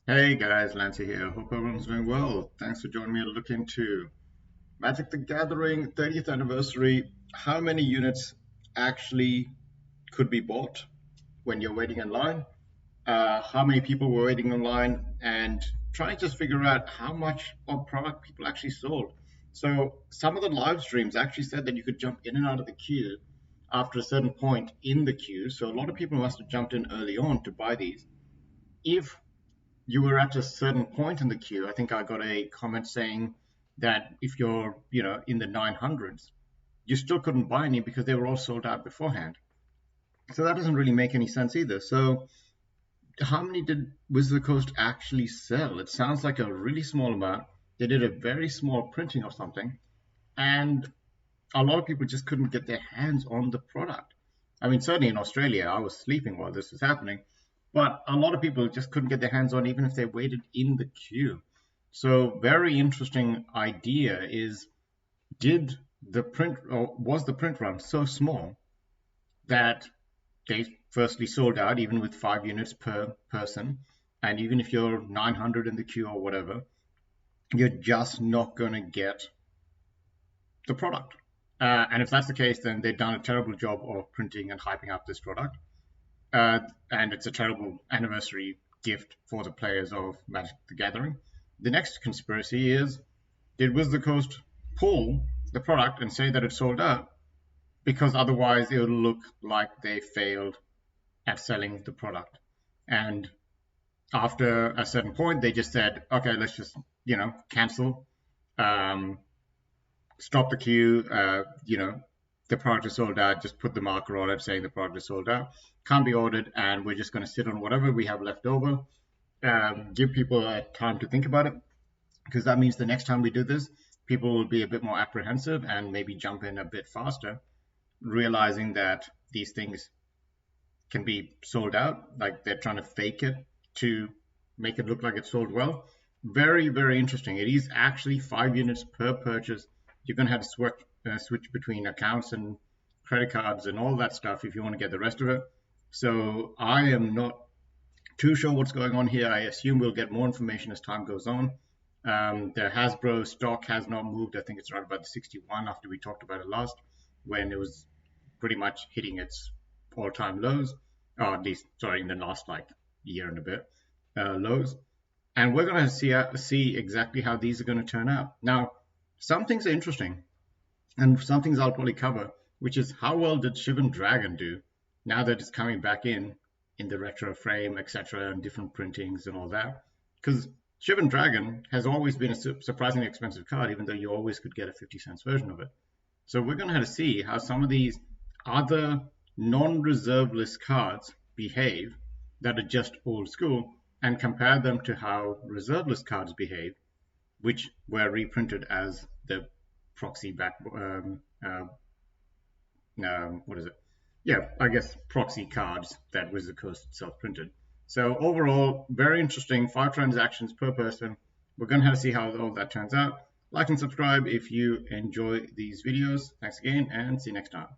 Hey guys, Lancer here. Hope everyone's doing well. Thanks for joining me to look into Magic the Gathering 30th anniversary. How many units actually could be bought when you're waiting in line? How many people were waiting online? And try to just figure out how much of product people actually sold. So some of the live streams actually said that you could jump in and out of the queue after a certain point in the queue. So a lot of people must have jumped in early on to buy these. If you were at a certain point in the queue. I think I got a comment saying that if you're, in the 900s, you still couldn't buy any because they were all sold out beforehand. So that doesn't really make any sense either. So how many did Wizard of the Coast actually sell? It sounds like a really small amount. They did a very small printing of something, and a lot of people just couldn't get their hands on the product. I mean, certainly in Australia, I was sleeping while this was happening, but a lot of people just couldn't get their hands on even if they waited in the queue. So, very interesting idea is, did the print or was the print run so small that they firstly sold out even with 5 units per person, and even if you're 900 in the queue or whatever, you're just not going to get the product. And if that's the case, then they've done a terrible job of printing and hyping up this product. And it's a terrible anniversary gift for the players of Magic the Gathering. The next conspiracy is, did Wizard of the Coast pull the product and say that it sold out because otherwise it would look like they failed at selling the product? And after a certain point, they just said, okay, let's just, cancel, um, stop the queue, the product is sold out, just put the marker on it saying the product is sold out, can't be ordered, and we're just going to sit on whatever we have left over, give people time to think about it, because that means the next time we do this, people will be a bit more apprehensive and maybe jump in a bit faster, realizing that these things can be sold out, like they're trying to fake it to make it look like it's sold well. Very, very interesting. It is actually 5 units per purchase. You're going to have to switch between accounts and credit cards and all that stuff if you want to get the rest of it. So I am not too sure what's going on here. I assume we'll get more information as time goes on. The Hasbro stock has not moved. I think it's right about the 61 after we talked about it last, when it was pretty much hitting its all-time lows, or at least, sorry, in the last like year and a bit lows. And we're going to see exactly how these are going to turn out. Now, some things are interesting, and some things I'll probably cover, which is how well did Shivan Dragon do now that it's coming back in the retro frame, etc., and different printings and all that. Because Shivan Dragon has always been a surprisingly expensive card, even though you always could get a 50 cents version of it. So we're going to have to see how some of these other non-reserve list cards behave that are just old school, and compare them to how reserve list cards behave, which were reprinted as the proxy back. What is it? Yeah, I guess proxy cards that Wizard of the Coast itself printed. So overall, very interesting. 5 transactions per person. We're going to have to see how all that turns out. Like and subscribe if you enjoy these videos. Thanks again, and see you next time.